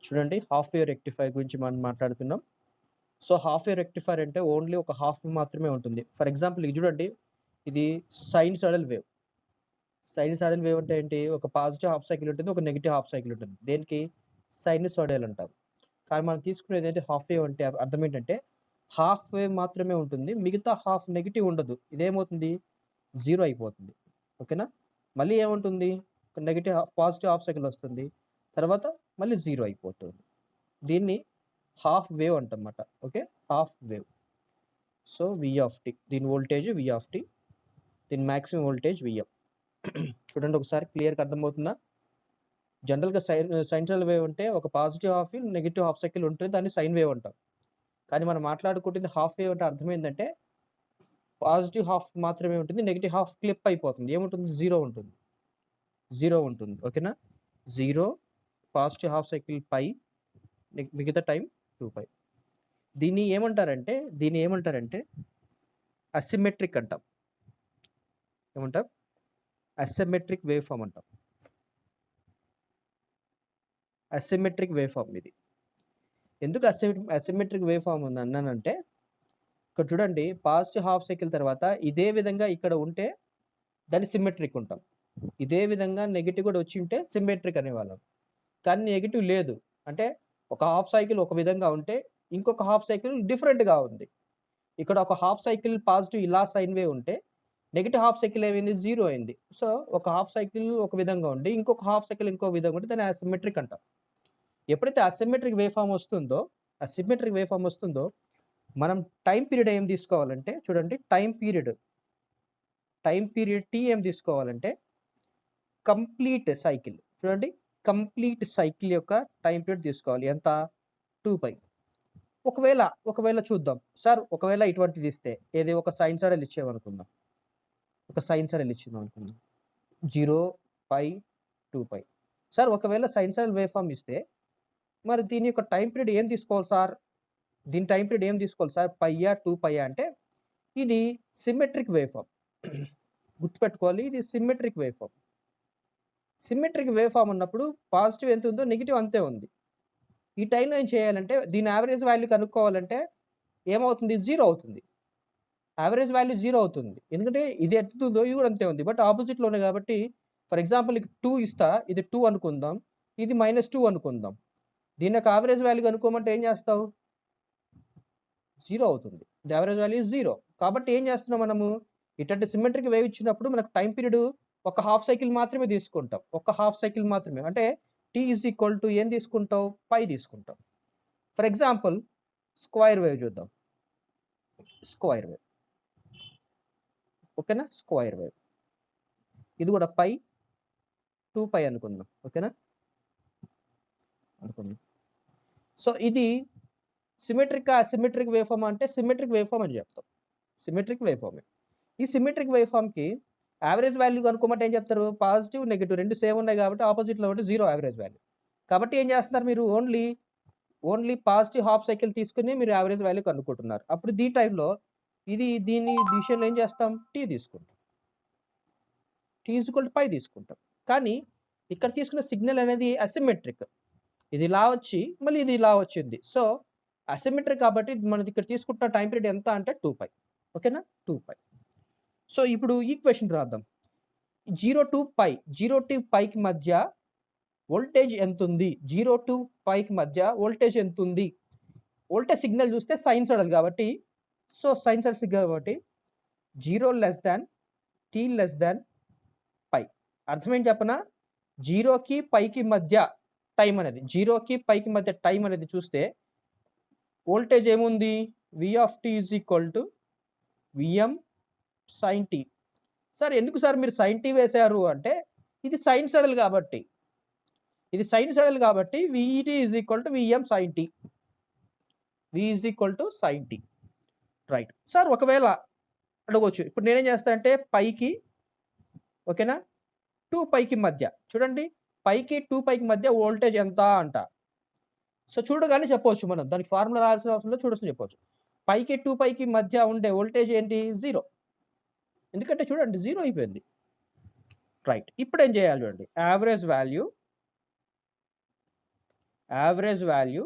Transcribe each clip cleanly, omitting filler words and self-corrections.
చూడండి half wave rectifier గురించి మనం మాట్లాడుతున్నాం. సో, హాఫ్ వేవ్ రెక్టిఫైర్ అంటే ఓన్లీ ఒక హాఫ్ మాత్రమే ఉంటుంది. ఫర్ ఎగ్జాంపుల్ ఇది చూడండి. ఇది సైనూసోయిడల్ వేవ్. సైనూసోయిడల్ వేవ్ అంటే ఏంటి? ఒక పాజిటివ్ హాఫ్ సైకిల్ ఉంటుంది. ఒక నెగెటివ్ హాఫ్ సైకిల్ ఉంటుంది. దేనికి? సైనూసోయిడల్ అంటారు. కానీ మనం తీసుకునేదేంటి హాఫ్ వేవ్ అంటే అర్థం ఏంటంటే హాఫ్ వేవ్ మాత్రమే ఉంటుంది. మిగతా హాఫ్ నెగెటివ్ ఉండదు. ఇదేమవుతుంది? 0 అయిపోతుంది. ఓకేనా? మళ్ళీ ఏముంటుంది? Negative half positive half cycle వస్తుంది. తర్వాత మళ్ళీ 0 అయిపోతుంది. దీన్ని హాఫ్ వేవ్ అంటమాట. Okay. Half wave. So, V of T దీని వోల్టేజ్ వి ఆఫ్ టీ. దీని మాక్సిమం వోల్టేజ్ విఎం. చూడండి ఒకసారి క్లియర్‌గా అర్థమవుతుందా? జనరల్‌గా సైనూసోయిడల్ వేవ్ అంటే ఒక positive half, negative half cycle ఉంటుంది. దాన్ని సైన్ వేవ్ అంటాం. కానీ మనం మాట్లాడుకుంటుంది హాఫ్ వేవ్ అంటే అర్థం ఏందంటే పాజిటివ్ హాఫ్ మాత్రమే ఉంటుంది. నెగెటివ్ హాఫ్ క్లిప్ అయిపోతుంది. ఏముంటుంది? 0 ఉంటుంది. 0 ఉంటుంది. ఓకేనా? 0 పాజిటివ్ హాఫ్ సైకిల్ పై మిగతా టైం 2π. దీన్ని ఏమంటారంటే అసిమెట్రిక్ అంటాం. ఏమంటాం? అసిమెట్రిక్ వేవ్ ఫార్మ్ అంటాం. అసిమెట్రిక్ వేవ్ ఫార్మ్ ఇది. ఎందుకు అసిమెట్రిక్ వేవ్ ఫార్మ్ అన్నానంటే ఇక్కడ చూడండి పాజిటివ్ హాఫ్ సైకిల్ తర్వాత ఇదే విధంగా ఇక్కడ ఉంటే దాన్ని సిమెట్రిక్ ఉంటాం. ఇదే విధంగా నెగెటివ్ కూడా వచ్చి ఉంటే సిమెట్రిక్ అనేవాళ్ళం. కానీ నెగెటివ్ లేదు. అంటే ఒక హాఫ్ సైకిల్ ఒక విధంగా ఉంటే ఇంకొక హాఫ్ సైకిల్ డిఫరెంట్‌గా ఉంది. ఇక్కడ ఒక హాఫ్ సైకిల్ పాజిటివ్ ఇలా సైన్ వేవ్ ఉంటే నెగెటివ్ హాఫ్ సైకిల్ ఏమైంది? 0 అయింది. సో, ఒక హాఫ్ సైకిల్ ఒక విధంగా ఉండి ఇంకొక హాఫ్ సైకిల్ ఇంకో విధంగా ఉంటే దాన్ని అసిమెట్రిక్ అంటాం. ఎప్పుడైతే అసిమెట్రిక్ వేవ్ ఫార్మ్ వస్తుందో మనం టైమ్ పీరియడ్ ఏం తీసుకోవాలంటే చూడండి టైమ్ పీరియడ్ టీ ఏం తీసుకోవాలంటే కంప్లీట్ సైకిల్ చూడండి కంప్లీట్ సైకిల్ యొక్క టైమ్ పీరియడ్ తీసుకోవాలి. ఎంత? 2π. ఒకవేళ చూద్దాం. సార్ ఒకవేళ ఇటువంటిది ఇస్తే ఏది ఒక సైనూసోయిడల్ ఇచ్చామనుకుందాం. ఒక సైనూసోయిడల్ ఇచ్చిందనుకుందాం. 0, π, 2π. సార్ ఒకవేళ సైనూసోయిడల్ వేవ్ ఫార్మ్ ఇస్తే మరి దీని యొక్క టైమ్ పీరియడ్ ఏం తీసుకోవాలి సార్? దీని టైమ్ పీరియడ్ ఏం తీసుకోవాలి సార్? పైయా 2π అంటే ఇది సిమెట్రిక్ వేవ్ ఫార్మ్. గుర్తుపెట్టుకోవాలి ఇది symmetric wave form. Symmetric wave form ఉన్నప్పుడు పాజిటివ్ ఎంత ఉందో నెగెటివ్ అంతే ఉంది. ఈ టైంలో ఏం చేయాలంటే దీని యావరేజ్ వాల్యూ కనుక్కోవాలంటే ఏమవుతుంది? 0 అవుతుంది. యావరేజ్ వాల్యూ 0 అవుతుంది. ఎందుకంటే ఇది ఎంత ఉందో ఇది కూడా అంతే ఉంది. బట్ ఆపోజిట్‌లో ఉన్నాయి కాబట్టి ఫర్ ఎగ్జాంపుల్ 2 ఇస్తా. ఇది 2 అనుకుందాం. ఇది -2 అనుకుందాం. దీని యొక్క యావరేజ్ వాల్యూ కనుక్కోమంటే ఏం చేస్తావు? 0 అవుతుంది. The average value is 0. కాబట్టి ఏం చేస్తున్నాం మనము? ఇట్లాంటి సిమెట్రిక్ వేవ్ ఇచ్చినప్పుడు మనకు టైమ్ పీరియడ్ ఒక హాఫ్ సైకిల్ మాత్రమే తీసుకుంటాం. ఒక హాఫ్ సైకిల్ మాత్రమే. అంటే t ఏం తీసుకుంటావు? π తీసుకుంటాం. ఫర్ ఎగ్జాంపుల్ స్క్వేర్ వేవ్ చూద్దాం. Square wave. ఓకేనా? Square wave. ఇది కూడా π, 2π అనుకుందాం. ఓకేనా? అనుకుందాం. సో, ఇది అసిమెట్రిక్ వేవ్ ఫార్మ్ అంటే సిమెట్రిక్ వేవ్ ఫార్మ్ అని చెప్తాం. సిమెట్రిక్ వేవ్ ఫార్మే. ఈ సిమెట్రిక్ వేవ్ ఫార్మ్‌కి యావరేజ్ వాల్యూ కనుక్కోమంటే ఏం చెప్తారు? పాజిటివ్, నెగెటివ్ 2 సేమ్ ఉన్నాయి కాబట్టి ఆపోజిట్‌లో ఉంటే 0 యావరేజ్ వాల్యూ. కాబట్టి ఏం చేస్తున్నారు మీరు? ఓన్లీ పాజిటివ్ హాఫ్ సైకిల్ తీసుకొని మీరు యావరేజ్ వాల్యూ కనుక్కుంటున్నారు. అప్పుడు టైంలో దీని విషయంలో ఏం చేస్తాం? t తీసుకుంటాం. π తీసుకుంటాం. కానీ ఇక్కడ తీసుకున్న సిగ్నల్ అనేది అసిమెట్రిక్. ఇది ఇలా వచ్చి మళ్ళీ ఇది ఇలా వచ్చింది. సో, అసిమెట్రిక్ కాబట్టి మనది ఇక్కడ తీసుకుంటున్న టైమ్ పీరియడ్ ఎంత అంటే 2π. ఓకేనా? 2π. సో, ఇప్పుడు ఈక్వేషన్ రాద్దాం. 0-πకి మధ్య వోల్టేజ్ ఎంతుంది? 0-πకి మధ్య వోల్టేజ్ ఎంతుంది? వోల్టేజ్ సిగ్నల్ చూస్తే సైనూసోయిడల్ కాబట్టి సో, సైనూసోయిడల్ సిగ్నల్ కాబట్టి 0 less than t less than π. అర్థం ఏంటి చెప్పనా? 0కి πకి మధ్య టైమ్ అనేది 0కి πకి మధ్య టైమ్ అనేది చూస్తే వోల్టేజ్ ఏముంది? v of t is equal to vm sin t. Sir ఎందుకు సార్ మీరు sin t వేశారు అంటే ఇది సైనూసోయిడల్ కాబట్టి. vt is equal to vm sin t. v is equal to sin t. Right. Sir ఒకవేళ అడగొచ్చు. ఇప్పుడు నేనేం చేస్తానంటే పైకి ఓకేనా? 2πకి మధ్య చూడండి. పైకి 2πకి మధ్య వోల్టేజ్ ఎంత అంట. సో, చూడగానే చెప్పొచ్చు మనం. దానికి ఫార్ములా రాయాల్సిన అవసరం లేదు. చూడొచ్చు చెప్పొచ్చు. పైకి 2πకి మధ్య ఉండే వోల్టేజ్ ఏంటి? 0. ఎందుకంటే చూడండి 0 అయిపోయింది. రైట్. ఇప్పుడేం చేయాలి చూడండి. Average value average value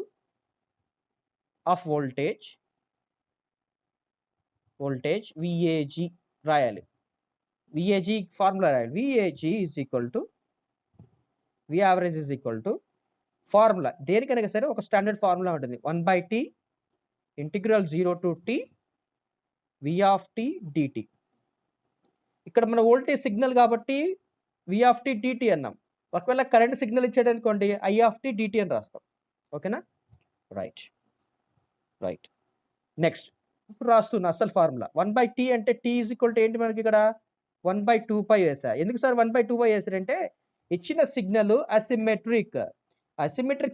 of voltage VAG రాయాలి. విఏజీ ఫార్ములా రాయాలి. VAG is equal to V average is equal to formula దేనికైనా సరే ఒక స్టాండర్డ్ ఫార్ములా ఉంటుంది. 1/t integral 0 to t V of T DT. ఇక్కడ మన వోల్టేజ్ సిగ్నల్ కాబట్టి వి of T DT అన్నాం. ఒకవేళ కరెంట్ సిగ్నల్ ఇచ్చాడు అనుకోండి ఐ ఆఫ్ టీ డిటి అని రాస్తాం. ఓకేనా? రైట్. నెక్స్ట్ ఇప్పుడు రాస్తున్నా అసలు ఫార్ములా 1/t అంటే t ఈజ్ ఈక్వల్ టు ఏంటి మనకి ఇక్కడ 1/2π వేసా. ఎందుకు సార్ 1/2π వేసారంటే ఇచ్చిన సిగ్నల్ అసిమెట్రిక్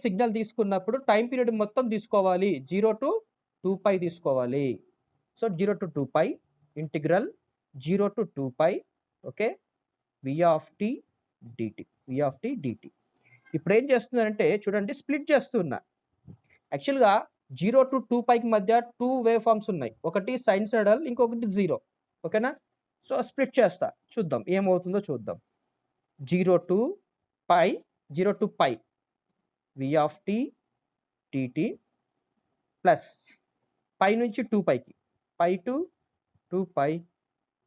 సిగ్నల్ తీసుకున్నప్పుడు టైం పీరియడ్ మొత్తం తీసుకోవాలి. 0 టు 2π తీసుకోవాలి. So 0 to 2π integral 0 to 2π okay V of T DT. ఇప్పుడు ఏం చేస్తున్నారంటే చూడండి స్ప్లిట్ చేస్తున్నా. యాక్చువల్గా 0 టు 2πకి మధ్య 2 వేవ్ ఫార్మ్స్ ఉన్నాయి. ఒకటి సైన్సోయిడల్, ఇంకొకటి 0. ఓకేనా? సో స్ప్లిట్ చేస్తా, చూద్దాం ఏమవుతుందో చూద్దాం. 0 to π V of T DT plus pi నుంచి 2πకి pi to 2π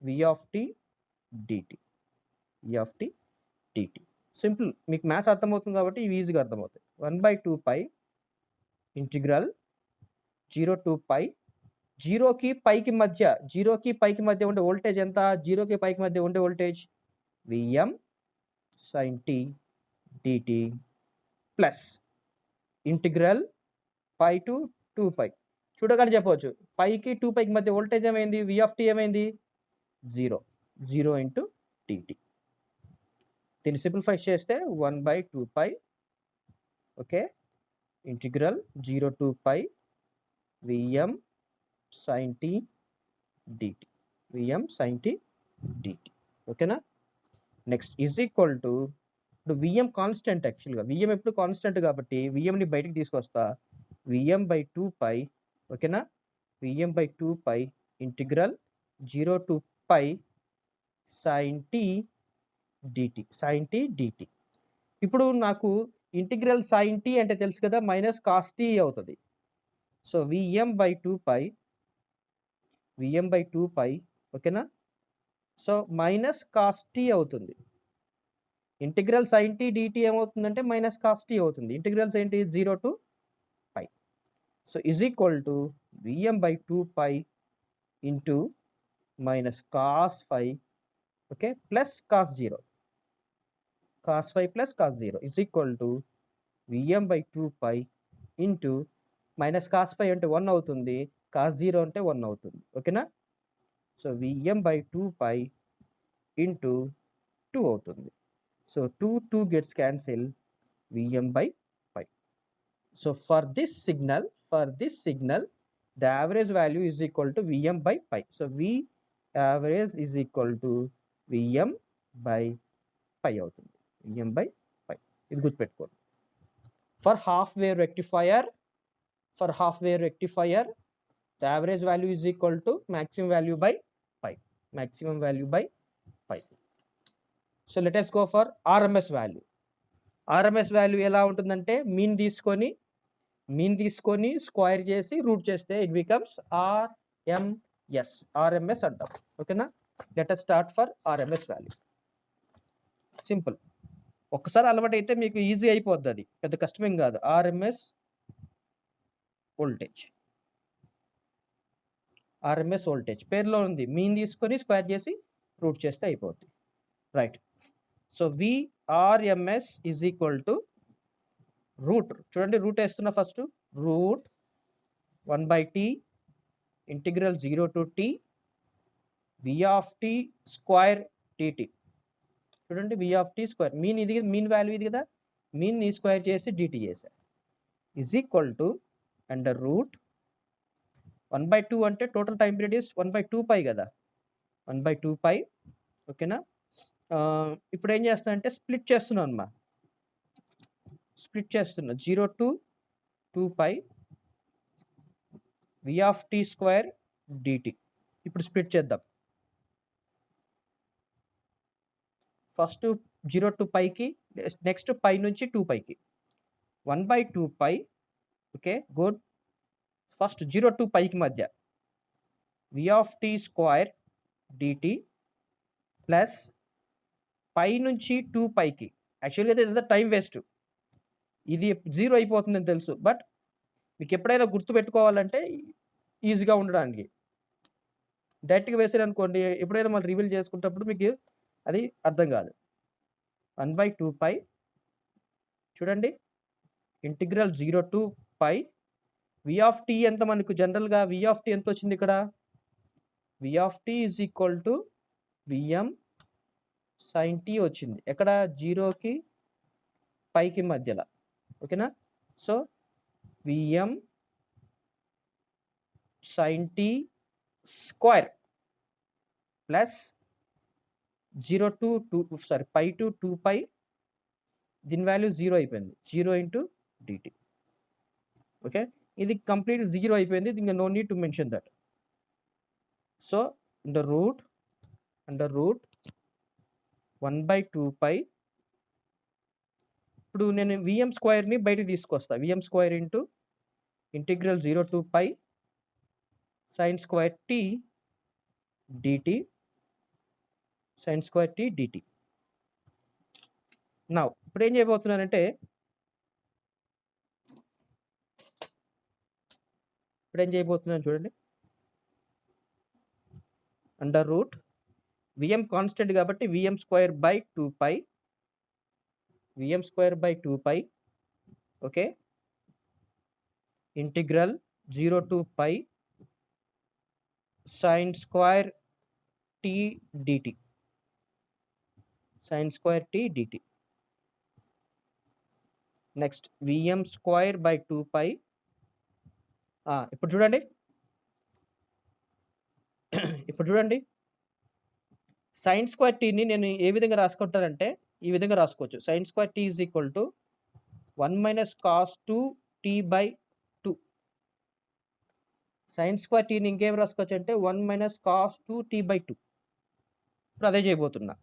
V of T DT. Simple, మీకు మ్యాథ్స్ అర్థమవుతుంది కాబట్టి ఇవి ఈజీగా అర్థమవుతాయి. 1/2π ఇంటిగ్రల్ 0 టు π 0కి పైకి మధ్య ఉండే వోల్టేజ్ ఎంత? 0కి పైకి మధ్య ఉండే voltage VM sine T DT plus integral pi to 2π. చూడగానే చెప్పవచ్చు పైకి 2πకి మధ్య వోల్టేజ్ ఏమైంది? వి ఆఫ్ టీ ఏమైంది? 0 ఇంటూ డిటి. దీన్ని సింప్లిఫై చేస్తే 1/2π okay integral 0 to π VM sine T DT. ఓకేనా? నెక్స్ట్ ఈజ్ ఈక్వల్ టు ఇప్పుడు విఎం కాన్స్టెంట్. యాక్చువల్గా విఎం ఎప్పుడు కాన్స్టెంట్ కాబట్టి విఎంని బయటికి తీసుకొస్తా. విఎం/2π ఓకేనా? విఎం/2π integral 0 to π sine T DT. ఇప్పుడు నాకు ఇంటిగ్రల్ సైన్ టీ అంటే తెలుసు కదా, మైనస్ కాస్ టీ అవుతుంది. సో విఎం/2π ఓకేనా? సో మైనస్ కాస్ టీ అవుతుంది. ఇంటిగ్రల్ సైన్ టీ డిటి ఏమవుతుందంటే మైనస్ కాస్ టీ అవుతుంది. ఇంటిగ్రల్స్ ఏంటి? 0 to π. So is equal to విఎం/2π into minus cos 5 okay plus cos 0 plus cos 0 is equal to విఎం/2π into minus cos 5 అంటే 1 అవుతుంది, cos 0 అంటే 1 అవుతుంది. ఓకేనా? సో విఎం/2π ఇంటూ 2 అవుతుంది. సో 2 గెట్స్ క్యాన్సిల్ విఎం/π. So for this signal the average value is equal to విఎం/π. So V average is equal to విఎం/π అవుతుంది. విఎం/π ఇది గుర్తుపెట్టుకోండి. For half wave rectifier the average value is equal to maximum value by pi. So let us go for RMS value. RMS value ఎలా ఉంటుందంటే mean తీసుకొని square చేసి root చేస్తే ఇట్ బికమ్స్ RMS అంటాం. ఓకేనా? Let us start for RMS value. Simple, ఒక్కసారి అలవాటు అయితే మీకు ఈజీ అయిపోద్ది, అది పెద్ద కష్టమేం కాదు. RMS వోల్టేజ్ పేరులో ఉంది, మీన్ తీసుకొని స్క్వేర్ చేసి రూట్ చేస్తే అయిపోద్ది. Right. So VRMS is equal to root. చూడండి రూట్ వేస్తున్నా first. Root 1/t integral 0 to t V of tea square DT. చూడండి V of tea square mean value ఇది కదా, మీన్ని స్క్వేర్ చేసి డిటి చేసా is equal to under root 1/2 అంటే total time period is 1/2π కదా, 1/2π. ఓకేనా? ఇప్పుడు ఏం చేస్తున్నా అంటే స్ప్లిట్ చేస్తున్నాను అమ్మా. 0 to 2π V of tea square dt. ఇప్పుడు స్ప్లిట్ చేద్దాం. ఫస్ట్ 0 టు πకి, నెక్స్ట్ π నుంచి 2πకి. 1/2 pi. Okay, good. First 0 to పైకి మధ్య v of t square dt plus pi నుంచి 2 పైకి. యాక్చువల్గా ఇదంతా టైం వేస్ట్, ఇది 0 అయిపోతుందని తెలుసు, బట్ మీకు ఎప్పుడైనా గుర్తుపెట్టుకోవాలంటే ఈజీగా ఉండడానికి డైరెక్ట్గా వేసారనుకోండి, ఎప్పుడైనా మనం రివీల్ చేసుకునేటప్పుడు మీకు అది అర్థం కాదు. 1/2 పై చూడండి, integral 0 to pi v of t ఎంత, మనకు జనరల్గా v of t ఎంత వచ్చింది ఇక్కడ, v of t is equal to vm sin t వచ్చింది. ఎక్కడ, 0కి పైకి మధ్యలో. ఓకేనా, so vm sin t square plus 0 to 2 pi to 2 pi, దీని వాల్యూ 0 అయిపోయింది, 0 ఇంటూ dt. ఓకే, ఇది కంప్లీట్ 0 అయిపోయింది, ఇంకా no need to mention that. So under root 1/2 pi. ఇప్పుడు నేను విఎం స్క్వేర్ని బయటకు తీసుకొస్తా, VM square into integral 0 to pi sine square T DT, sine square T DT. నా ఇప్పుడు ఏం చేయబోతున్నానంటే, చూడండి, అండర్ రూట్ విఎం కాన్స్టెంట్ కాబట్టి VM square by 2 pi, VM square by 2 pi. Okay, integral 0 to pi sine square T DT, sine square T DT. Next VM square by 2 pi. ఇప్పుడు చూడండి, sign square టీని నేను ఏ విధంగా రాసుకుంటానంటే, ఈ విధంగా రాసుకోవచ్చు. Sine square T is equal to 1 minus cos 2 tea by 2. Sine square టీని ఇంకేం రాసుకోవచ్చు అంటే 1 మైనస్ కాస్ 2 టీ బై 2. ఇప్పుడు అదే చేయబోతున్నా.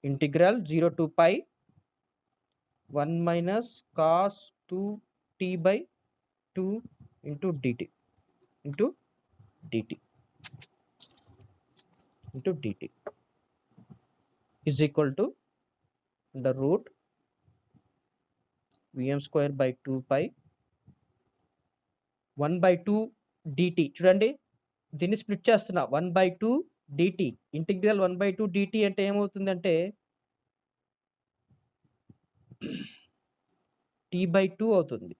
Integral 0 to pi 1 minus cos 2 tea by 2 into dt, is equal to the root vm square by 2 pi 1/2 dt. చూడండి, దీన్ని split చేస్తున్నా, 1/2 dt. ఇంటిగ్రల్ 1/2 dt అంటే ఏమవుతుందంటే t/2 అవుతుంది.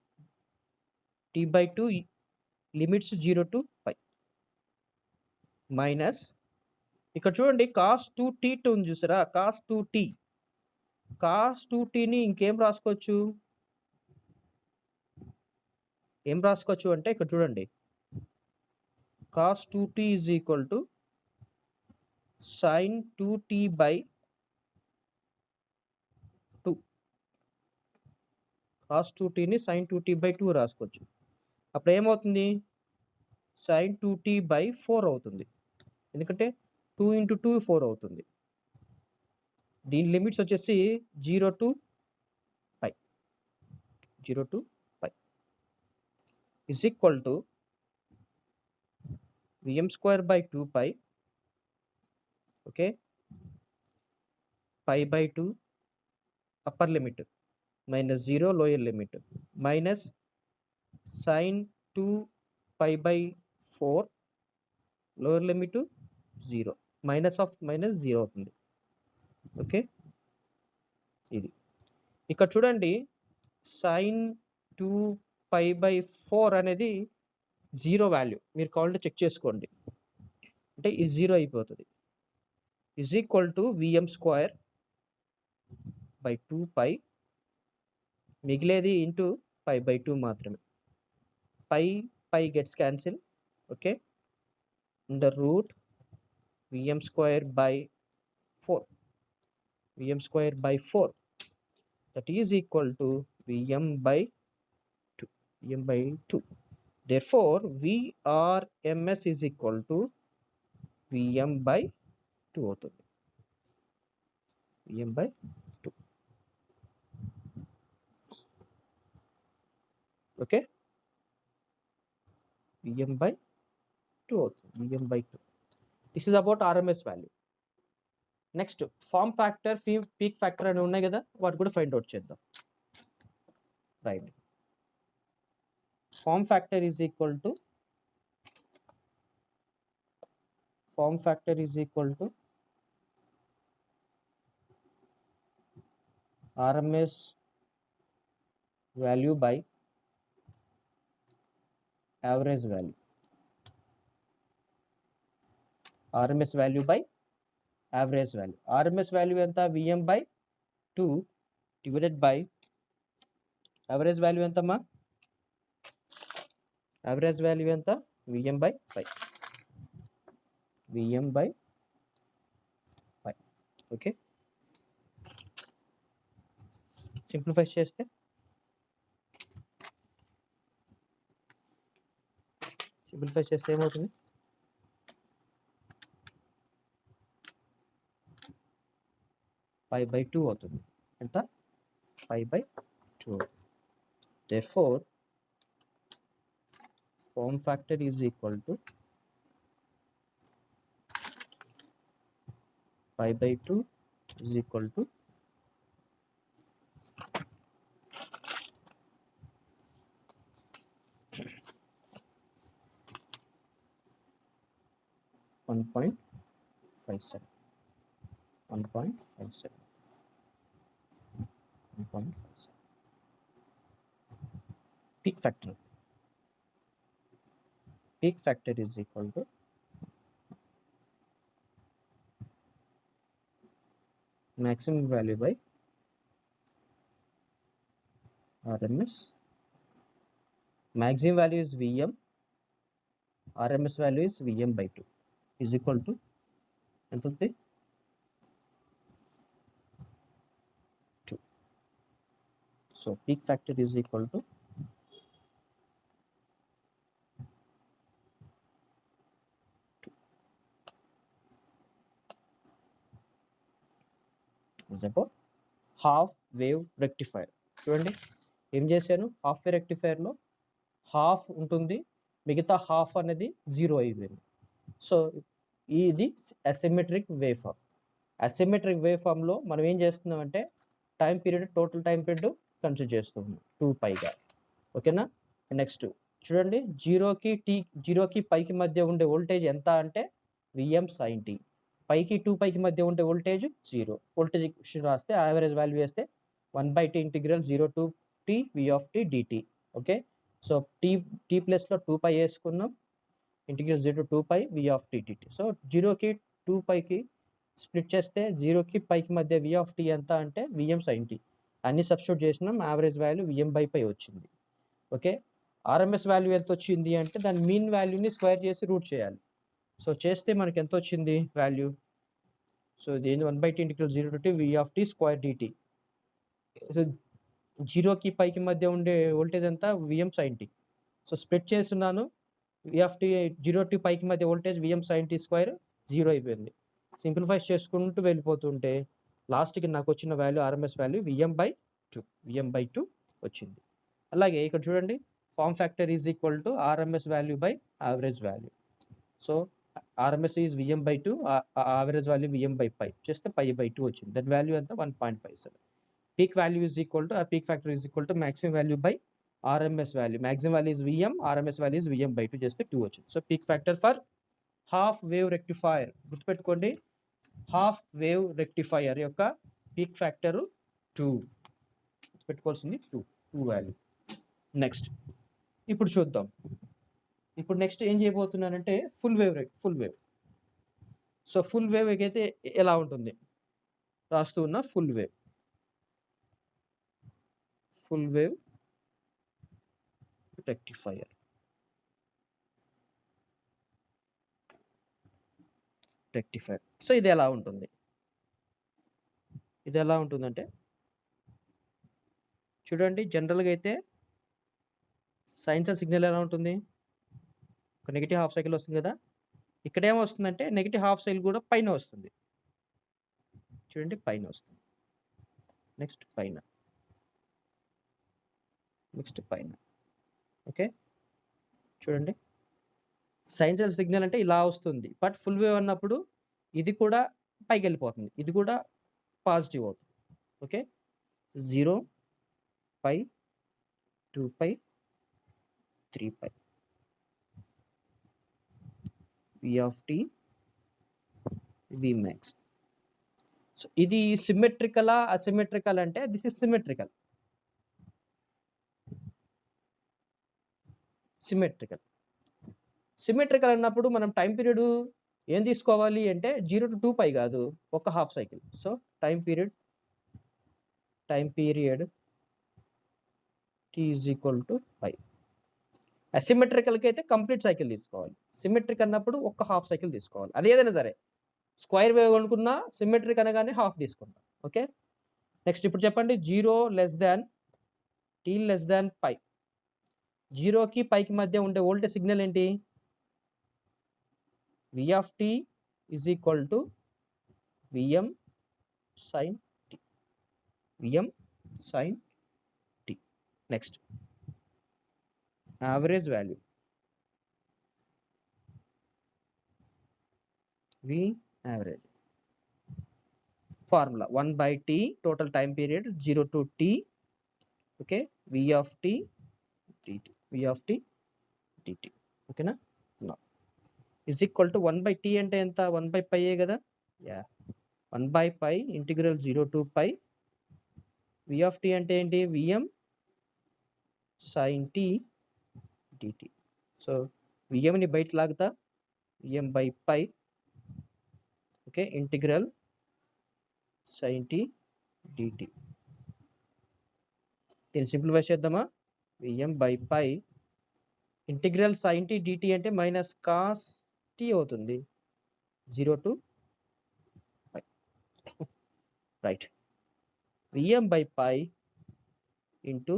t/2 limits 0 to pi minus, ఇక్కడ చూడండి కాస్ 2t ఉంది చూసారా, కాస్ 2tని ఇంకేం రాసుకోవచ్చు, అంటే ఇక్కడ చూడండి, cos 2t is equal to sine 2t by 2. Cos 2tని సైన్ 2t బై 2 రాసుకోవచ్చు. అప్పుడు ఏమవుతుంది, సైన్ 2t బై 4 అవుతుంది, ఎందుకంటే 2 into 2 4 అవుతుంది. దీని లిమిట్స్ వచ్చేసి 0 to pi is equal to vm square by 2 pi. Okay, pi by 2 upper limit minus 0 lower limit minus sine 2 pi by 4 lower limit 0, minus of minus 0 అవుతుంది. Okay, ఇది ఇక్కడ చూడండి, sign 2 pi by 4 అనేది 0 value, మీరు కావాలంటే check చేసుకోండి, అంటే ఇది 0 అయిపోతుంది. Is equal to Vm square by 2 pi, మిగిలేది ఇంటూ పై బై 2 మాత్రమే. Pi gets cancel. Okay, under root Vm square by 4, that is equal to Vm by 2. Therefore VRMS is equal to VM by 2 అవుతుంది, VM by 2. Okay, Vm/2 అవుతుంది. Vm/2. This is about RMS value. Next form factor, peak factor అని ఉన్నాయి కదా, వాటి కూడా find out చేద్దాం. Right, form factor is equal to RMS value by average value. RMS value by average value. RMS value ఎంత? Vm/2 divided by average value ఎంతమ్మా? average value ఎంత? Vm/5. Vm/5. Okay, simplify చేస్తే ఏమవుతుంది? π/2 అవుతుంది. ఎంత? π/2. Therefore, form factor is equal to π/2 is equal to 1.57. 1.57. Peak factor is equal to maximum value by RMS. Maximum value is Vm, RMS value is Vm/2 is equal to ఎంత అవుతుంది? 2. So peak factor is equal to 2 is about half wave rectifier. చూడండి ఏం చేశాను, half wave రెక్టిఫైర్లో half ఉంటుంది, మిగతా half అనేది 0 అయిపోయింది. So ఇది asymmetric wave form. Asymmetric wave ఫామ్లో మనం ఏం చేస్తున్నామంటే టోటల్ టైం పీరియడ్ కన్సిడర్ చేస్తున్నాం 2πగా. ఓకేనా? నెక్స్ట్ చూడండి, జీరోకి పైకి మధ్య ఉండే వోల్టేజ్ ఎంత అంటే Vm/t. పైకి 2πకి మధ్య ఉండే వోల్టేజ్ 0. వోల్టేజ్ రాస్తే యావరేజ్ వాల్యూ వేస్తే 1/t integral 0 to t v dt. Okay, so t ప్లస్లో 2π వేసుకున్నాం, integral 0 to 2π v dt. So 0కి 2πకి స్ప్లిట్ చేస్తే 0కి పైకి మధ్య v ఎంత అంటే Vm/t. అన్ని సబ్స్టిట్యూట్ చేసినాం, యావరేజ్ వాల్యూ Vm/π వచ్చింది. ఓకే, ఆర్ఎంఎస్ వాల్యూ ఎంత వచ్చింది అంటే దాని మీన్ వాల్యూని స్క్వేర్ చేసి రూట్ చేయాలి. సో చేస్తే మనకి ఎంత వచ్చింది వాల్యూ? సో ఇది 1/t integral 0 to t v square dt. So 0కి పైకి మధ్య ఉండే వోల్టేజ్ ఎంత? Vm/t. సో స్ప్లిట్ చేస్తున్నాను, v 0 to పైకి మధ్య వోల్టేజ్ Vm/t స్క్వేర్ 0 అయిపోయింది. సింప్లిఫై చేసుకుంటూ వెళ్ళిపోతుంటే లాస్ట్కి నాకు వచ్చిన వాల్యూ ఆర్ఎంఎస్ వాల్యూ Vm/2 వచ్చింది. అలాగే ఇక్కడ చూడండి, form factor is equal to RMS value by average value. So RMS is Vm/2, average value Vm/5 చేస్తే π/2 వచ్చింది. దట్ వాల్యూ ఎంత? 1.57. Peak value is equal to peak factor is equal to maximum value by RMS value. Maximum value is Vm, RMS value is Vm/2 చేస్తే 2 వచ్చింది. So peak factor for half wave rectifier, గుర్తుపెట్టుకోండి, half wave rectifier యొక్క peak factor 2. గుర్తుపెట్టుకోవాల్సింది 2 value. Next ఇప్పుడు చూద్దాం. ఇప్పుడు next ఏం చేయబోతున్నానంటే full wave. So full wave అయితే ఎలా ఉంటుంది రాస్తూ ఉన్న ఫుల్ వేవ్ రెక్టిఫైయర్. సో ఇది ఎలా ఉంటుందంటే చూడండి, జనరల్గా అయితే సైన్స్ అండ్ సిగ్నల్ ఎలా ఉంటుంది, ఒక నెగిటివ్ హాఫ్ సైకిల్ వస్తుంది కదా, ఇక్కడ ఏమొస్తుందంటే నెగిటివ్ హాఫ్ సైకిల్ కూడా పైన వస్తుంది. చూడండి, పైన వస్తుంది, నెక్స్ట్ పైన, ఓకే. చూడండి. సైనూసోయిడల్ సిగ్నల్ అంటే ఇలా వస్తుంది. బట్ ఫుల్ వేవ్ అన్నప్పుడు ఇది కూడా పైకెళ్ళిపోతుంది. ఇది కూడా పాజిటివ్ అవుతుంది. Okay. 0, π, 2π, 3π. V of t, Vmax. So ఇది సిమెట్రికలా? అసిమెట్రికల్ అంటే this is symmetrical. Symmetrical. Symmetrical అన్నప్పుడు మనం టైమ్ పీరియడ్ ఏం తీసుకోవాలి అంటే 0-2π కాదు, ఒక half cycle. So time period t is equal to π. అసిమెట్రికల్కి అయితే కంప్లీట్ సైకిల్ తీసుకోవాలి. సిమెట్రిక్ అన్నప్పుడు ఒక హాఫ్ సైకిల్ తీసుకోవాలి. అది ఏదైనా సరే, స్క్వేర్ వేవ్ అనుకున్నా సిమెట్రిక్ అనగానే హాఫ్ తీసుకుంటాం. ఓకే. నెక్స్ట్ ఇప్పుడు చెప్పండి, 0 less than t less than π. 0కి పైకి మధ్య ఉండే వోల్టేజ్ సిగ్నల్ ఏంటి? V of t is equal to Vm sin t. Vm sin t. Next, average value. V average. Formula 1 by t, total time period 0 to t. Okay, V of t dt. V of t dt. Okay na? No. Is equal to 1 by t అంటే ఎంత? 1 by pi కదా? Yeah. 1 by pi integral 0 to pi. V of t అంటే ఏంటి? Vm sin t dt. So Vmని బయట లాగుతా, Vm by pi. ఓకే, ఇంటిగ్రల్ sin t dt. దీన్ని సింప్లిఫై చేద్దామా? Vm by pi ఇంటిగ్రల్ sin t dt అంటే మైనస్ కాస్ t అవుతుంది, 0 to pi. Right. Vm by pi into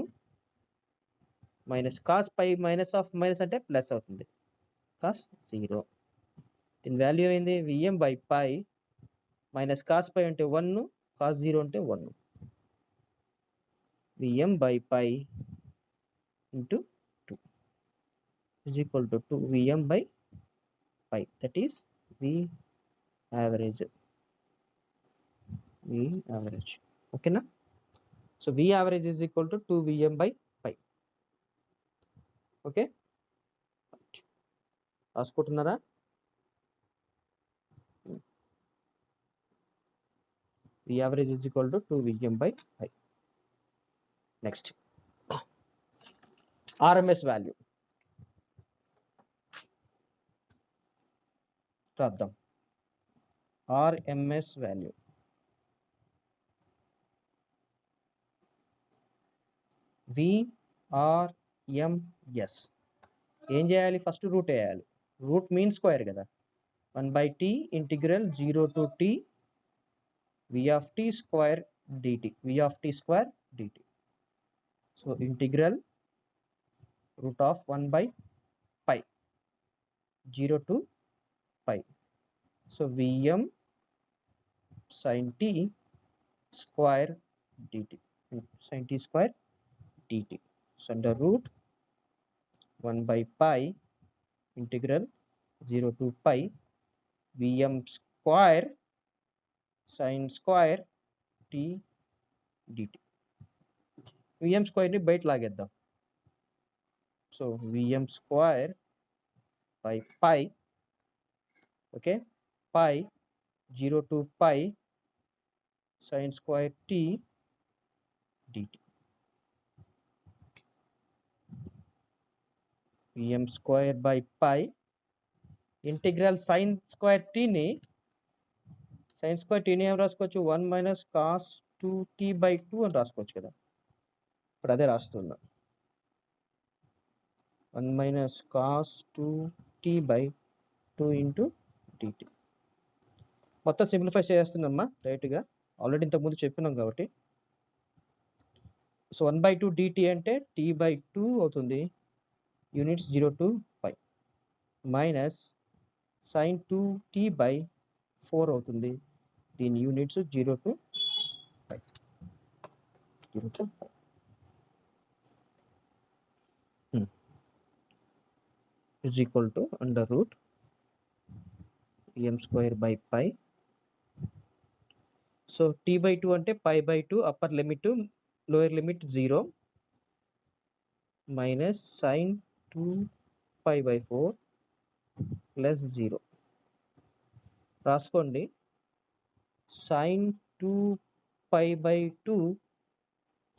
minus cos pi, minus of minus అంటే ప్లస్ అవుతుంది, కాస్ 0. దీని వాల్యూ ఏంది? Vm by pi minus cos pi అంటే 1, cos 0 అంటే 1. Vm by pi into 2 is equal to 2 Vm by pi. That is V average. V average. Okay na? So V average is equal to 2 Vm by pi. Okay? రాసుకుంటున్నారా? V average is equal to 2 Vm by pi. Next, RMS value. రాద్దాం. RMS value. VRMS. ఏం చేయాలి? First route వేయాలి. Root mean square కదా. 1 by t integral 0 to t V of t square dt. V of t square dt. So integral root of 1 by pi 0 to pi. So Vm sin t square dt. Sin t square dt. So under root 1 by pi integral 0 to pi Vm square sin square t dt. Vm square ని బయట లాగేద్దాం. So Vm square by pi. Okay, pi 0 to pi sin square t dt. Vm square by pi ఇంటిగ్రల్ sin square t ని ఏం రాసుకోవచ్చు? 1 minus cos 2t by 2 అని రాసుకోవచ్చు కదా. ఇప్పుడు అదే రాస్తున్నా, 1 minus cos 2t by 2 into dt. మొత్తం సింప్లిఫై చేస్తున్నామ్మా డైరెక్ట్గా, ఆల్రెడీ ఇంతకుముందు చెప్పినాం కాబట్టి. సో 1/2 dt అంటే t by 2 అవుతుంది, units 0 to pi, minus sin 2t by 4 అవుతుంది, దీని units 0 to pi. 0 to pi. is equal to under root m square by pi. So t by 2 అంటే pi by 2 upper limit to lower limit 0 minus sin 2 pi by 4 plus 0. రాసుకోండి. sin 2 pi by 2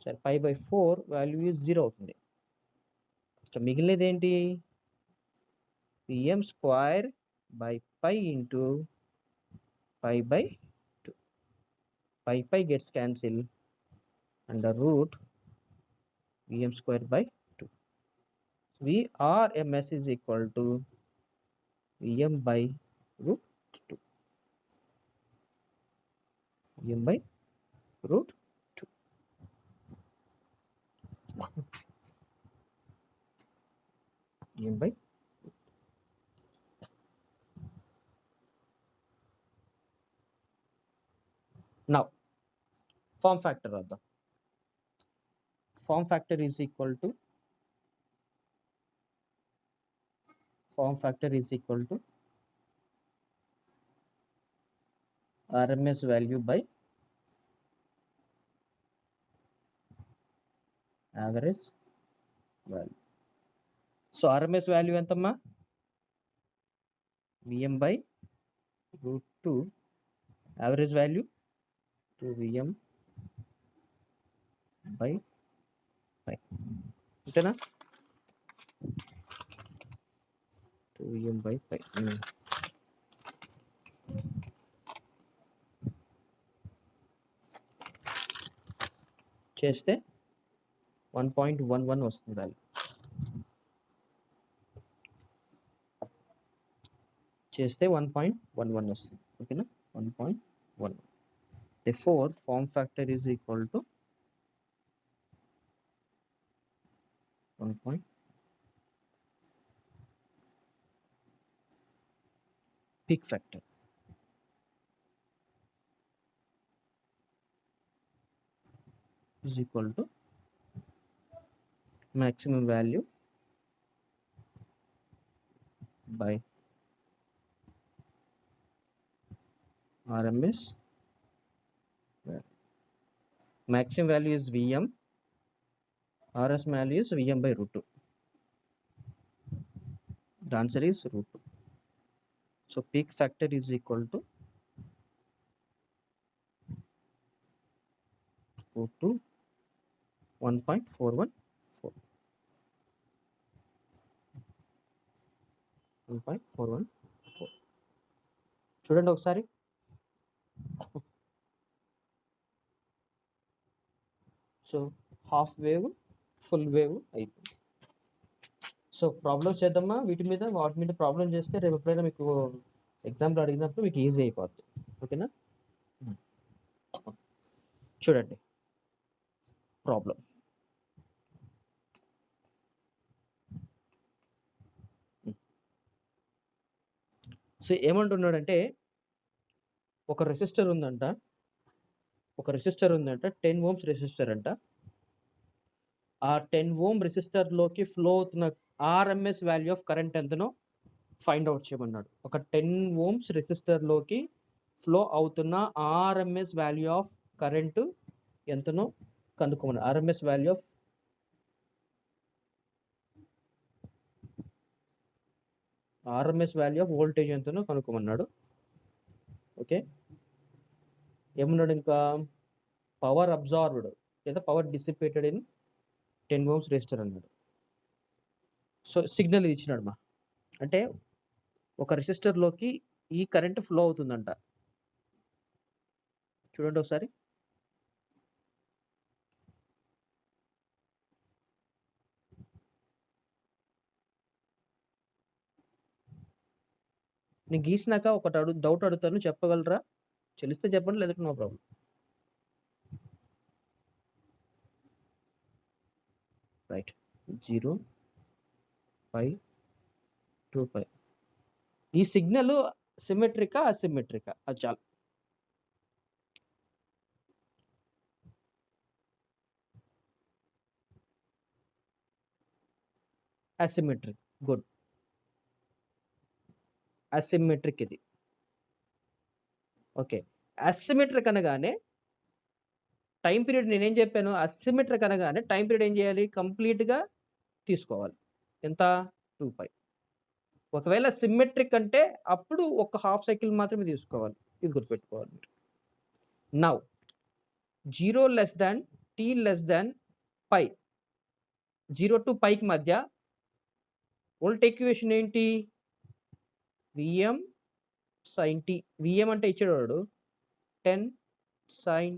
సరే pi by 4 value 0 అవుతుంది. మిగిలినది ఏంటి? pm square by pi into pi by 2. Pi gets cancelled under root vm square by 2. Vrms is equal to vm by root 2. vm by root 2. vm by now form factor of the form factor is equal to RMS value by average value. So RMS value ఎంతమ్మా? Vm by root 2, average value 2 Vm by pi. అంతేనా? 2 Vm by pi. చేస్తే 1.11 వస్తుంది value. చేస్తే 1.11 వస్తుంది. ఓకేనా? 1.11. Therefore form factor is equal to 1. Peak factor is equal to maximum value by RMS value. Maximum value is Vm, RS value is Vm by root 2. The answer is root 2. So peak factor is equal to root 2 1.414. 1.414. చూడండి ఒకసారి. So half wave full wave అయిపోయింది. So problems చేద్దామా వాటి మీద problem చేస్తే రేపు ఎప్పుడైనా మీకు ఎగ్జామ్లో అడిగినప్పుడు మీకు ఈజీ అయిపోద్ది. ఓకేనా? చూడండి ప్రాబ్లం. సో ఏమంటున్నాడంటే ఒక రెసిస్టర్ ఉందంట 10 ఓమ్స్ రెసిస్టర్ అంట. ఆ 10 ఓమ్ రెసిస్టర్లోకి ఫ్లో అవుతున్న ఆర్ఎంఎస్ వాల్యూ ఆఫ్ కరెంట్ ఎంతనో ఫైండ్ అవుట్ చేయమన్నాడు. ఒక 10 ఓమ్స్ రెసిస్టర్లోకి ఫ్లో అవుతున్న ఆర్ఎంఎస్ వాల్యూ ఆఫ్ కరెంటు ఎంతనో కనుక్కోమన్నాడు. ఆర్ఎంఎస్ వాల్యూ ఆఫ్ వోల్టేజ్ ఎంతనో కనుక్కోమన్నాడు. ఓకే, ఏమన్నాడు ఇంకా? పవర్ అబ్జార్బ్డ్ లేదా power dissipated in 10 Ohm's resistor అన్నాడు. సో సిగ్నల్ ఇచ్చినాడు మా, అంటే ఒక రెసిస్టర్లోకి ఈ కరెంట్ ఫ్లో అవుతుందంట. చూడండి ఒకసారి. నేను గీసినాక ఒకటి డౌట్ అడుగుతాను, చెప్పగలరా? తెలిస్తే చెప్పండి, లేదంటే నో ప్రాబ్లం. రైట్, 0 పై 2 పై. ఈ సిగ్నల్ సిమెట్రికా అసిమెట్రికా? అది చాలు. అసిమెట్రిక్. గుడ్. అసిమెట్రిక్ ఇది. ఓకే. అసిమెట్రిక్ అనగానే టైమ్ పీరియడ్ నేనేం చెప్పాను? అసిమెట్రిక్ అనగానే టైమ్ పీరియడ్ ఏం చేయాలి? కంప్లీట్‌గా తీసుకోవాలి. ఎంత? 2π. ఒకవేళ సిమెట్రిక్ అంటే అప్పుడు ఒక హాఫ్ సైకిల్ మాత్రమే తీసుకోవాలి. ఇది గుర్తుపెట్టుకోవాలి మీరు. Now 0 less than t less than π. 0 to πకి మధ్య వోల్ట్ ఈక్వేషన్ ఏంటి? Vm sin t. Vm అంటే ఇచ్చాడు వాడు 10 sin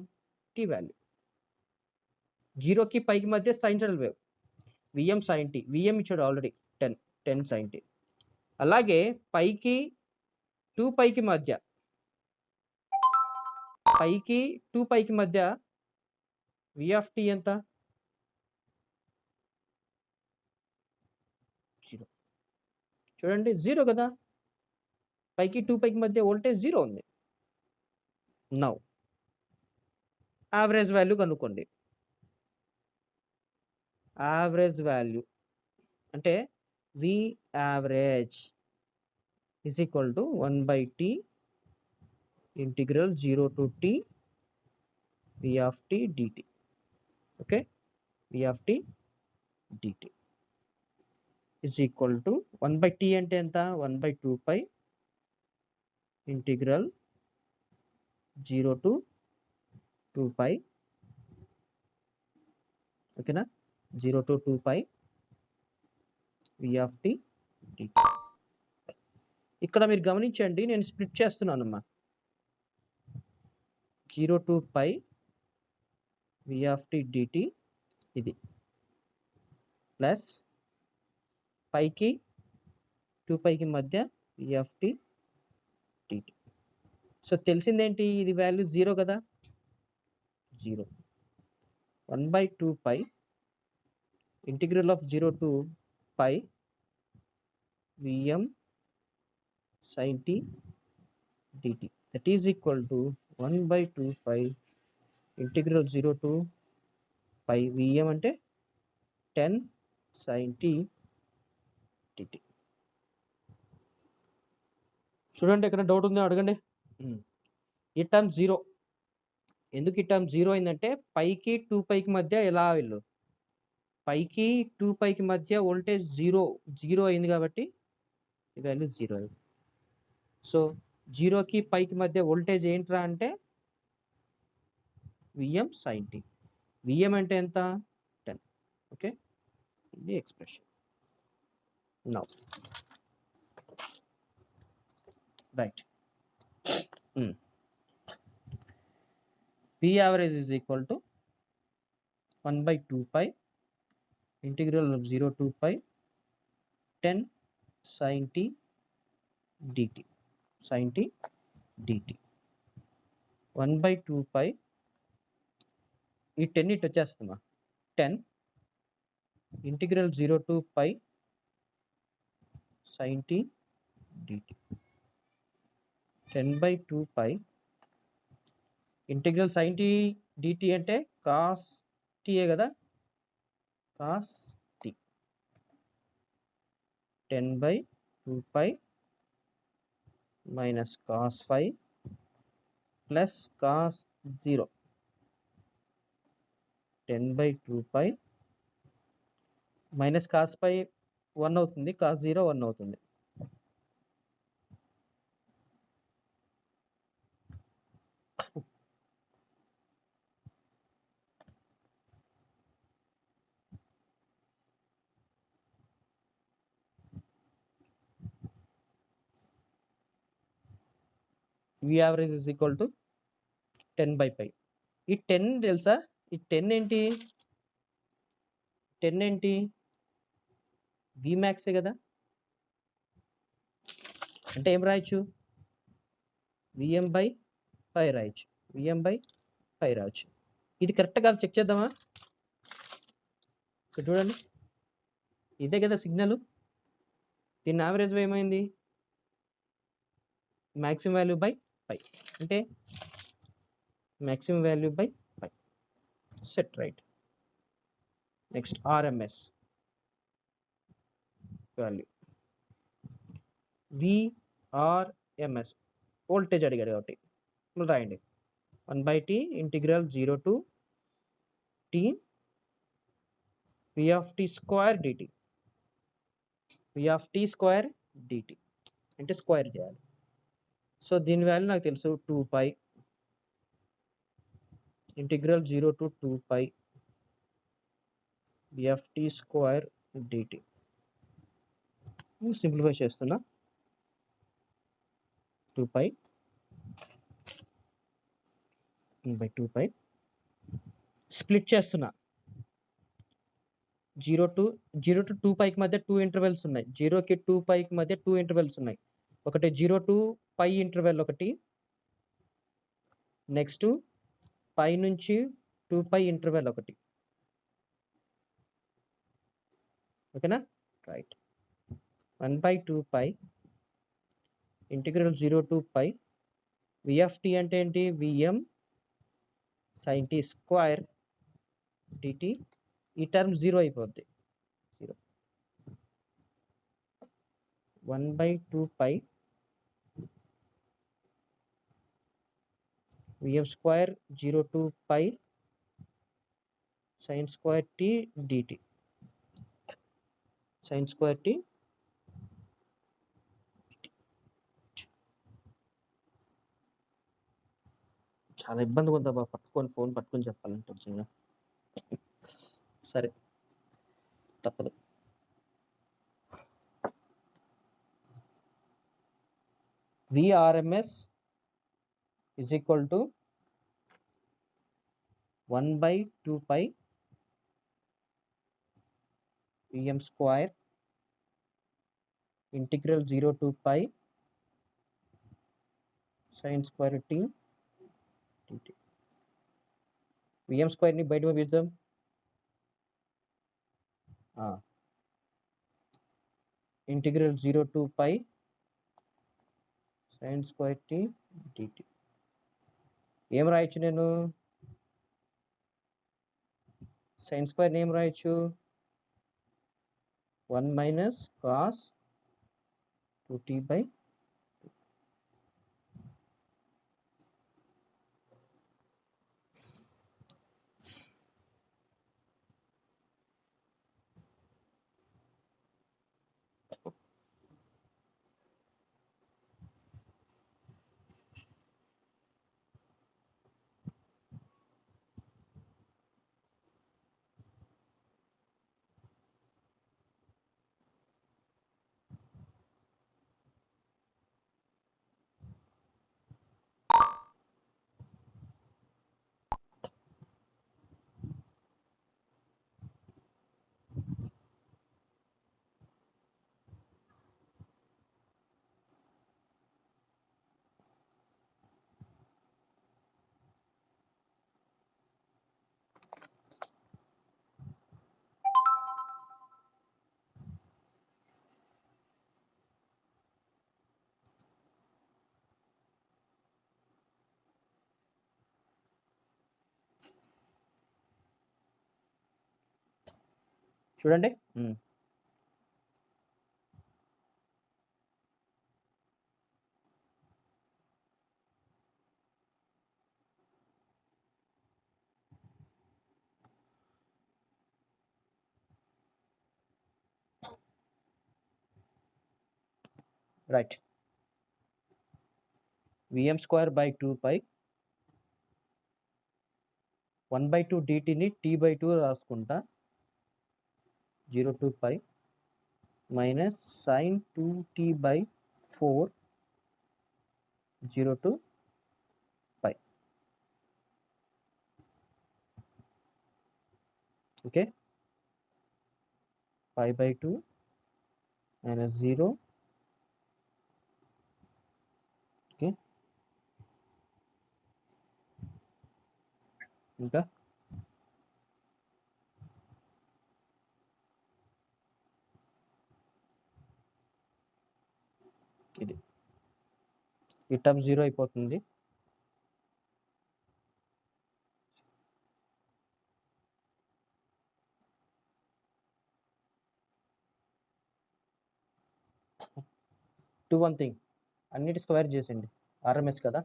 t వాల్యూ. 0కి πకి మధ్య sinusoidal wave. Vm sin t. Vm ఇచ్చాడు ఆల్రెడీ 10 sin t. అలాగే పైకి 2πకి మధ్య 2πకి మధ్య v ఆఫ్ t ఎంత? 0. చూడండి 0 కదా! పైకి 2πకి మధ్య వోల్టేజ్ 0 ఉంది. నౌ యావరేజ్ వాల్యూ కనుక్కోండి. యావరేజ్ వాల్యూ అంటే V average is equal to 1/t integral 0 to t V of t dt. Okay. V of t dt is equal to 1/t అంటే ఎంత? 1/2π ఇంటిగ్రల్ 0 టు 2π. ఓకేనా? 0 to 2π V of t dt. ఇక్కడ మీరు గమనించండి, నేను స్ప్లిట్ చేస్తున్నానమ్మా. 0 to π V of t dt ఇది ప్లస్ పైకి 2πకి మధ్య V of t dt. So తెలిసిందేంటి? ఇది వాల్యూ 0 కదా! 0. 1/2π ఇంటిగ్రల్ of 0 to π Vm sin t dt. That is equal to 1/2π ఇంటిగ్రల్ 0 టు π Vm అంటే 10 sin t dt. చూడండి, ఎక్కడ డౌట్ ఉందో అడగండి. ఈ టర్మ్ 0. ఎందుకు ఈ టర్మ్ 0 అయిందంటే పైకి 2πకి మధ్య ఎలా వెళ్ళు? పైకి 2πకి మధ్య వోల్టేజ్ 0 అయింది కాబట్టి ఈ వాల్యూ 0 అయింది. సో 0కి πకి మధ్య వోల్టేజ్ ఏంట్రా అంటే Vm sin t. Vm అంటే ఎంత? 10. ఓకే. ఇది expression. Now right. V average is equal to 1/2π integral of 0 to π 10 sin t dt. Sin t dt 1/2π ఈ 10 ఇటు వచ్చేస్తుందా? 10 ఇంటిగ్రల్ 0 టు π sin t dt 10/2π ఇంటిగ్రల్ sin t dt అంటే cos t ఏ కదా! cos t 10/2π minus cos phi plus cos 0 10/2π minus cos phi 1 అవుతుంది, cos 0 1 అవుతుంది. V average is equal to 10/π. ఈ 10 తెలుసా? ఈ 10 ఏంటి? 10 ఏంటి? Vmax కదా! అంటే ఏం రాయొచ్చు? Vm/π రాయొచ్చు. Vm/π రాయొచ్చు. ఇది కరెక్ట్ కాదు, చెక్ చేద్దామా? ఇక్కడ చూడండి, ఇదే కదా సిగ్నల్. దీని యావరేజ్ ఏమైంది? మాక్సిమం వాల్యూ బై π అంటే maximum value by pi. Set right. Next RMS value. V RMS voltage అడిగాడు కాబట్టి ఇప్పుడు రాయండి 1/t integral 0 to t v of t square dt v of t square dt అంటే square చేయాలి. So దీని value నాకు తెలుసు 2π integral 0 to 2π v of t square dt. Simplify చేస్తున్నా 2π బై 2π స్ప్లిట్ చేస్తున్నా 0 to 2πకి మధ్య 2 ఇంటర్వెల్స్ ఉన్నాయి. 0కి 2πకి మధ్య 2 ఇంటర్వెల్స్ ఉన్నాయి. ఒకటి 0 to π ఇంటర్వెల్ ఒకటి, నెక్స్ట్ π నుంచి 2π ఇంటర్వెల్ ఒకటి. ఓకేనా? రైట్. 1/2π ఇంటిగ్రల్ 0 to π v of t అంటే ఏంటి? vm sin t square dt. ఈ టర్మ్ 0 అయిపోద్ది. 0 1/2π vm square 0 to π sin square t dt. sin square t చాలా ఇబ్బందిగా ఉందబ్బా ఫోన్ పట్టుకొని చెప్పాలంటే చిన్న. సరే తప్పదు. VRMS is equal to 1/2π Vm square integral 0 to π sin square t dt. Vm square ని బయట పంపిద్దాం. ఇంటిగ్రల్ 0 to π sin square t dt. ఏం రాయొచ్చు నేను? sin స్క్వేర్ ఏం రాయొచ్చు? 1 minus cos 2t/. చూడండి. Right. Vm square by 2π 1/2 dt ని t/2 రాసుకుంటా 0 to π minus sin 2t/4 0 to π. Okay, π/2 minus 0. Okay, ఇంకా ఇది ఈ టర్మ్ 0 అయిపోతుంది. Do one thing, అన్నిటి స్క్వేర్ చేసేయండి, ఆర్ఎంఎస్ కదా.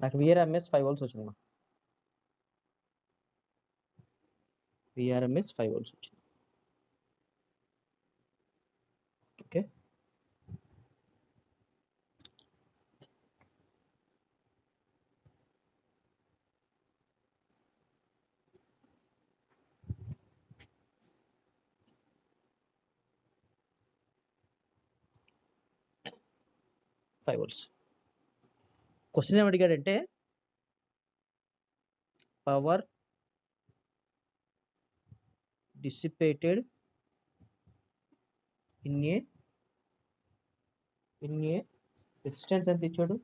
నాకు విఆర్ఎంఎస్ 5 వోల్ట్స్ వచ్చింది. విఆర్ఎంఎస్ 5 వోల్ట్స్ వచ్చింది. Okay, five volts. క్వశ్చన్ ఏమి అడిగాడంటే power dissipated in a resistance ఎంత ఇచ్చాడు,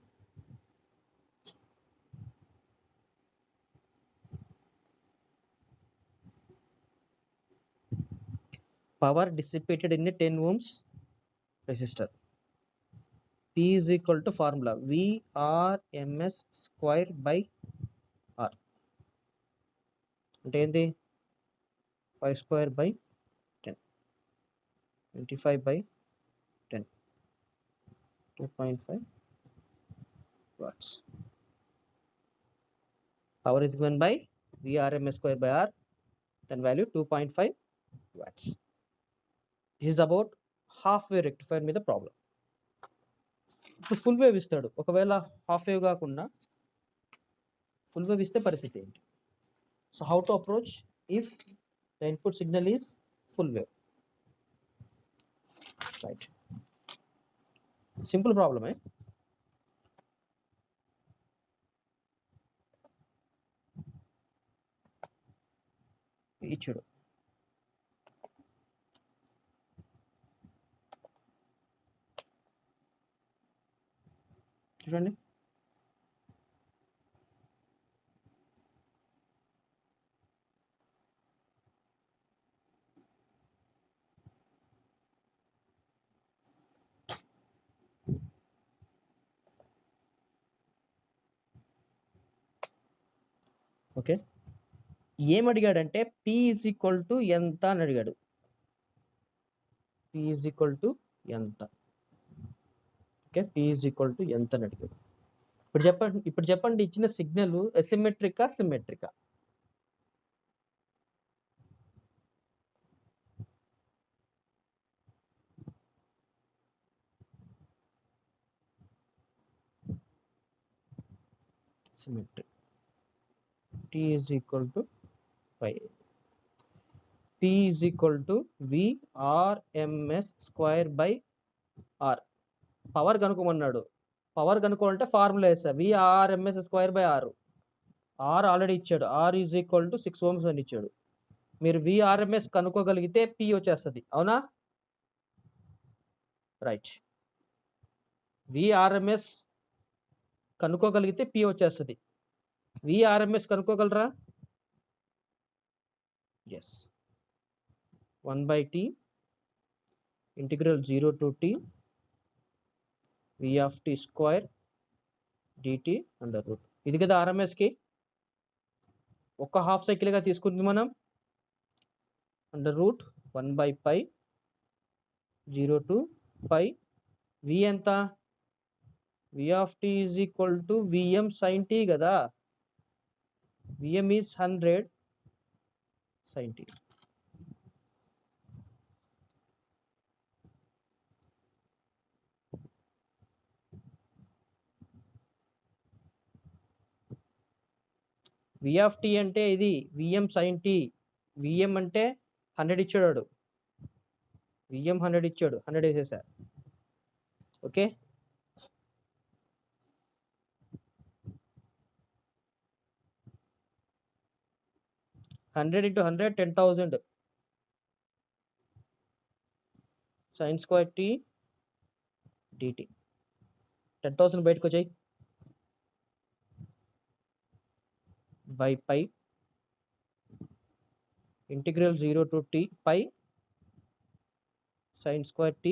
power dissipated in a 10 ohms resistor. P is equal to formula VRMS square by R. అంటే ఏంటి, 5 square by 10, 25 by 10, 2.5 watts. Power is given by VRMS square by R, then value 2.5 watts. This is about half wave rectifier మీద problem. ఇప్పుడు full wave ఇస్తాడు, ఒకవేళ half wave కాకుండా full wave ఇస్తే పరిస్థితి ఏంటి? So how to approach if the input signal is full wave, right? Simple ప్రాబ్లమే. ఇచ్చాడు, చూడండి. ఓకే, ఏం అడిగాడంటే P ఈజ్ ఈక్వల్ టు ఎంత అని అడిగాడు. P ఈజ్ ఈక్వల్ టు ఎంత? Okay, P is equal to ఎంత అని అడిగాడు. ఇప్పుడు చెప్పండి ఇచ్చిన సిగ్నల్ అసిమెట్రికా సిమెట్రికా? Symmetric. T is equal to pi. P is equal to VRMS square by R. Power కనుక్కోమన్నాడు. పవర్ కనుక్కోవాలంటే ఫార్ములా వేస్తా, VRMS square by R. R already ఇచ్చాడు, R is equal to 6 ohms అని ఇచ్చాడు. మీరు VRMS కనుక్కోగలిగితే P వచ్చేస్తుంది, అవునా? రైట్, VRMS కనుక్కోగలిగితే P వచ్చేస్తుంది. VRMS కనుక్కోగలరా? Yes, 1/T integral 0 to T V of T square dt under root. ఇది కదా ఆర్ఎంఎస్కి ఒక హాఫ్ సైకిల్గా తీసుకుంది మనం. Under root 1/π 0 to π. V ఎంత? V of T is equal to Vm sin T కదా. Vm is 100 sin T. V of T అంటే ఇది Vm sin T. Vm అంటే 100 ఇచ్చాడు, Vm 100 ఇచ్చాడు, 100 వేసేసారు. Okay, 100 into 100 10,000 sin square t dt. 10,000 బయటకు వచ్చాయి by pi integral 0 to t pi sin square t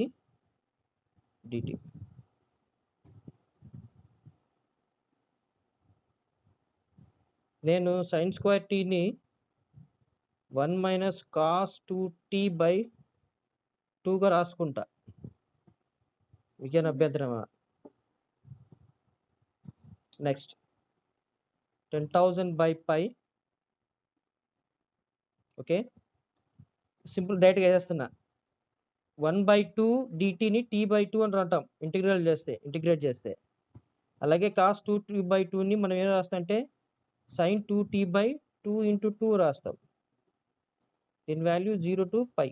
dt. నేను sin square t ని 1 minus cos 2t by 2గా రాసుకుంటా. మీకేనా అభ్యంతరమా? Next 10,000 by pi. Okay, simple డైరెక్ట్గా వేసేస్తున్నా. 1/2 dtని t/2 అని రాంటాం ఇంటిగ్రేట్ చేస్తే. అలాగే cos 2t/2ని మనం ఏం రాస్తాం అంటే sin 2t/2 into 2 రాస్తాం. దీని value 0 to pi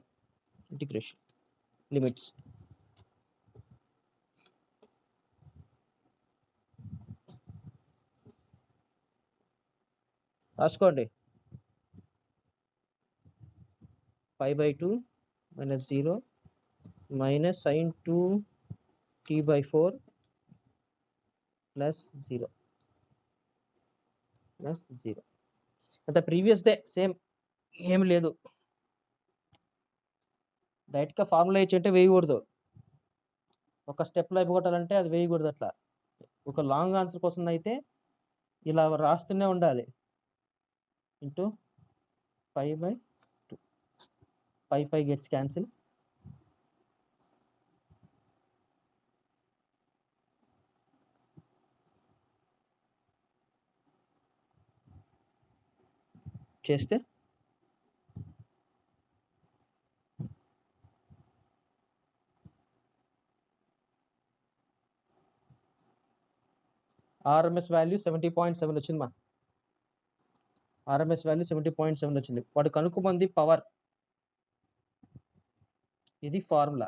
integration limits. రాసుకోండి. pi/2 minus 0 minus sin 2t/4 plus 0 plus 0. అంత ప్రీవియస్ దే సేమ్, ఏం లేదు. డైరెక్ట్గా ఫార్ములా ఇచ్చింటే వేయకూడదు. ఒక స్టెప్లో అయిపోగొట్టాలంటే అది వేయకూడదు. అట్లా ఒక లాంగ్ ఆన్సర్ కోసం అయితే ఇలా రాస్తూనే ఉండాలి. Into pi/2. pi gets cancel. చేస్తే ఆర్ఎంఎస్ వాల్యూ 70.7 వచ్చింది. మా ఆర్ఎంఎస్ వాల్యూ 70.7 వచ్చింది. వాడు కనుక్కోమంది పవర్. ఇది ఫార్ములా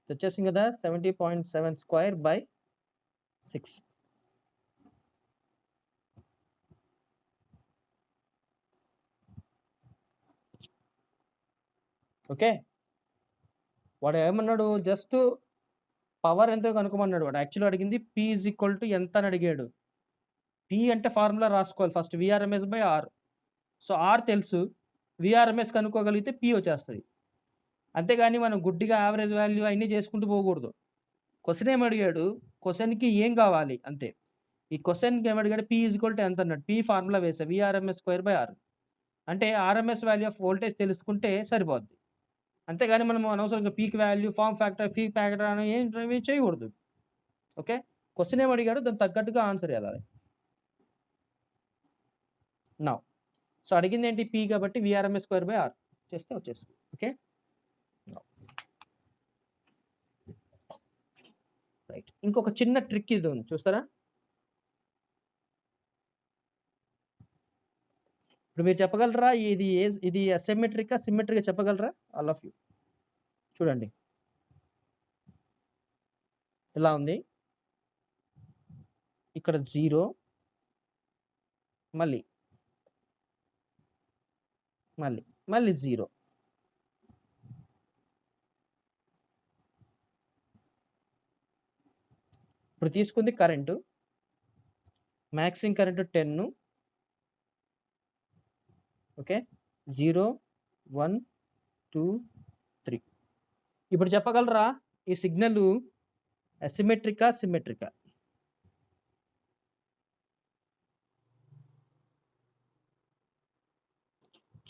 వచ్చేసింది కదా, 70.7 స్క్వేర్ బై 6. ఓకే, వాడు ఏమన్నాడు, జస్ట్ పవర్ ఎంతో కనుక్కోమన్నాడు. వాడు యాక్చువల్గా అడిగింది పి ఈజ్ ఈక్వల్ టు ఎంత అని అడిగాడు. పి అంటే ఫార్ములా రాసుకోవాలి ఫస్ట్, VRMS/R. సో ఆర్ తెలుసు, VRMS కనుక్కోగలిగితే పి వచ్చేస్తుంది. అంతేగాని మనం గుడ్డిగా యావరేజ్ వాల్యూ అన్నీ చేసుకుంటూ పోకూడదు. క్వశ్చన్ ఏమి అడిగాడు, క్వశ్చన్కి ఏం కావాలి అంతే. ఈ క్వశ్చన్కి ఏమడిగాడు, పి ఈజ్ ఈక్వల్ టు ఎంత అన్నాడు. పి ఫార్ములా వేసా, VRMS²/R. అంటే ఆర్ఎంఎస్ వాల్యూ ఆఫ్ వోల్టేజ్ తెలుసుకుంటే సరిపోద్ది. అంతేగాని మనం అనవసరంగా peak value, form factor, peak factor అని ఏం చేయకూడదు. ఓకే, క్వశ్చన్ ఏమి అడిగాడు దానికి తగ్గట్టుగా ఆన్సర్ వెళ్ళాలి. నా సో అడిగింది ఏంటి, పీ కాబట్టి VRMS²/R చేస్తే వచ్చేస్తుంది. Okay, right. ఇంకొక చిన్న ట్రిక్ ఇది ఉంది, చూస్తారా? ఇప్పుడు మీరు చెప్పగలరా ఇది అసిమెట్రికా సిమెట్రికా చెప్పగలరా? ఆల్ ఆఫ్ యూ చూడండి, ఇలా ఉంది. ఇక్కడ 0 మళ్ళీ 0. ఇప్పుడు తీసుకుంది కరెంటు, మ్యాక్సింగ్ కరెంటు 10. ఓకే, 0 1 2 3. ఇప్పుడు చెప్పగలరా ఈ సిగ్నల్ అసిమెట్రికా సిమెట్రికా?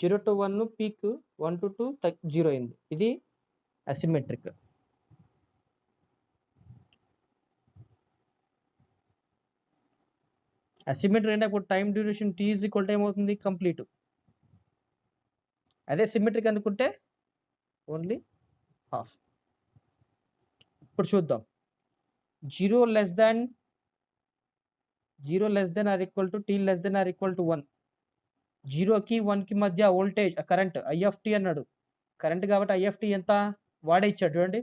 జీరో టు 1 పీక్, 1 to 2 0 అయింది. ఇది అసిమెట్రిక్. అసిమెట్రిక్ అంటే అప్పుడు time duration T is equal to ఏమవుతుంది, కంప్లీట్. అదే సిమెట్రిక్ అనుకుంటే ఓన్లీ హాఫ్. ఇప్పుడు చూద్దాం, 0 less than or equal to T less than or equal to 1. 0కి 1కి మధ్య వోల్టేజ్ కరెంట్ IFT అన్నాడు. కరెంట్ కాబట్టి IFT ఎంత వాడే ఇచ్చాడు, చూడండి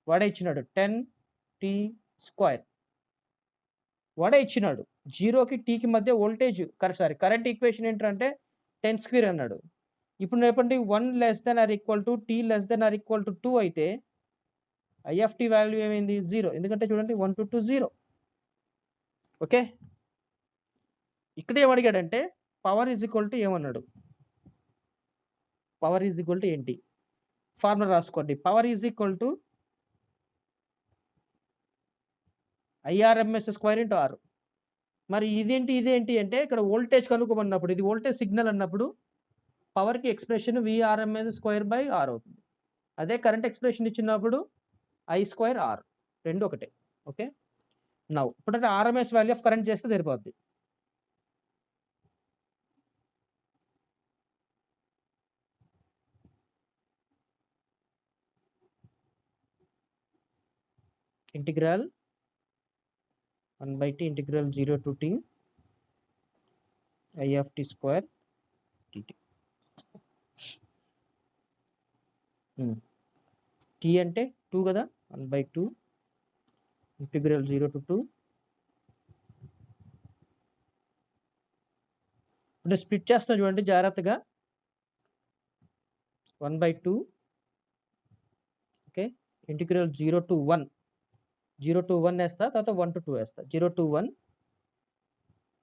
వాడే ఇచ్చినాడు 10t². వాడే ఇచ్చినాడు. 0కి Tకి మధ్య వోల్టేజ్ కరెంట్ ఈక్వేషన్ ఏంటంటే 10 స్క్వేర్ అన్నాడు. ఇప్పుడు చెప్పండి 1 less than or equal to t less than or equal to 2 అయితే I ఆఫ్ t వాల్యూ ఏమైంది? 0. ఎందుకంటే చూడండి 1 to 2 0. ఓకే. ఇక్కడ ఏమడిగాడంటే పవర్ ఈజ్ ఈక్వల్ టు ఏమన్నాడు? పవర్ ఈజ్ ఈక్వల్ టు ఏంటి? ఫార్ములా రాసుకోండి. Power is equal to IRMS square into R. మరి ఇదేంటి అంటే ఇక్కడ వోల్టేజ్ కనుక్కోమన్నప్పుడు ఇది వోల్టేజ్ సిగ్నల్ అన్నప్పుడు పవర్‌కి expression VRMS square by R అవుతుంది. అదే కరెంట్ ఎక్స్‌ప్రెషన్ ఇచ్చినప్పుడు I స్క్వేర్ R. రెండు ఒకటే. ఓకే. నౌ ఇప్పుడంటే RMS వాల్యూ ఆఫ్ కరెంట్ చేస్తే సరిపోద్ది. ఇంటిగ్రల్ 1/t integral 0 to t I of t square dt. t అంటే 2 కదా 1/2 ఇంటిగ్రల్ 0 to 2. ఇప్పుడు స్ప్లిట్ చేస్తున్నా చూడండి జాగ్రత్తగా. 1/2 ఓకే. ఇంటిగ్రల్ 0 to 1 0 to 1 వేస్తా, తర్వాత 1 to 2 వేస్తా. 0 to 1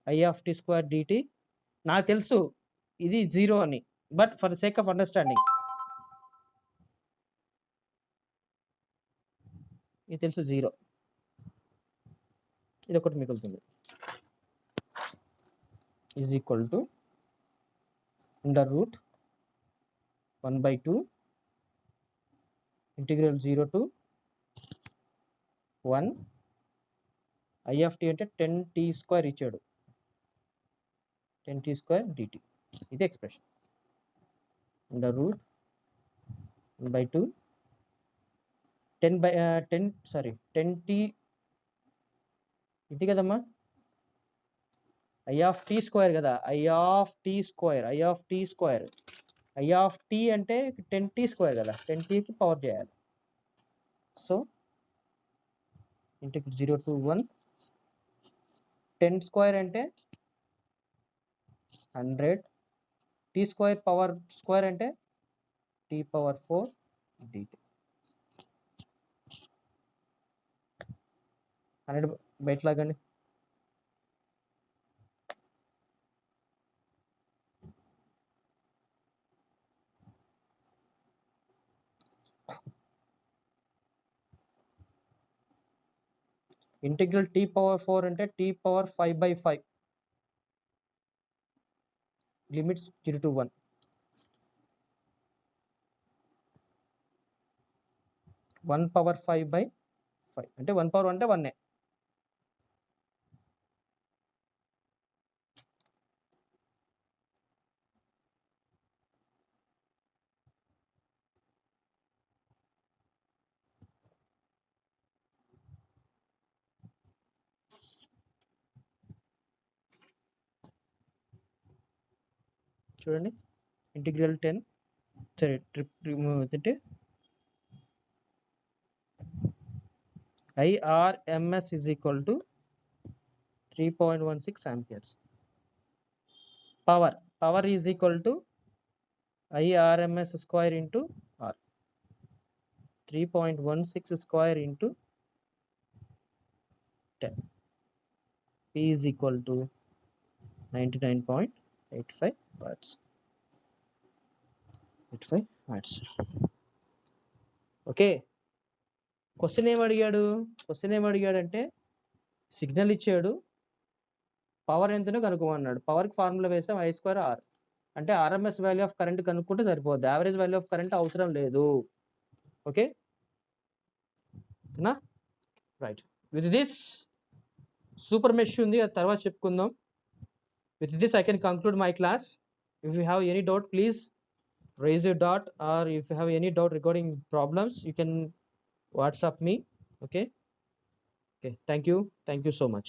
I of t square dt. నాకు తెలుసు ఇది 0 అని, but for the sake of understanding ఇది తెలుసు 0. ఇది ఒకటి మిగులుతుంది. Is equal to under root 1/2 integral 0 to 1 I of t అంటే 10t స్క్వేర్ ఇచ్చాడు. 10t square dt. ఇది ఎక్స్ప్రెషన్. అండర్ రూట్ 1/2 10t ఇది కదమ్మా I ఆఫ్ t స్క్వేర్ కదా. I ఆఫ్ t అంటే 10t స్క్వేర్ కదా. 10tకి పవర్ చేయాలి. సో ఇంటికి 0 to 1 10 స్క్వేర్ అంటే 100. t స్క్వేర్ పవర్ స్క్వేర్ అంటే t పవర్ 4 dt. 100 బయట లాగండి. ఇంటిగ్రల్ t పవర్ 4 అంటే t power 5/5 limits 0 to 1. 1 power 5/5 అంటే 1 పవర్ అంటే 1. చూడండి ఇంటిగ్రల్ 10 సరే ట్రిప్ రిమూవ్ అవుతుంటే IRMS is equal to 3.16 amperes. Power is equal to IRMS square into R. 3.16 square into 10. P is equal to 99.85 watts. 85 watts. ఓకే. Question ఏమడిగాడంటే signal ఇచ్చాడు, power ఎంతనో కనుక్కోమన్నాడు. పవర్కి ఫార్ములా వేసాం I స్క్వేర్ R. అంటే RMS వాల్యూ ఆఫ్ కరెంట్ కనుక్కుంటే సరిపోద్ది. యావరేజ్ వాల్యూ ఆఫ్ కరెంట్ అవసరం లేదు. ఓకే నా right. With this super mesh ఉంది, అది తర్వాత చెప్పుకుందాం. With this I can conclude my class. If you have any doubt please raise your doubt, or if you have any doubt regarding problems you can WhatsApp me. Okay, thank you so much.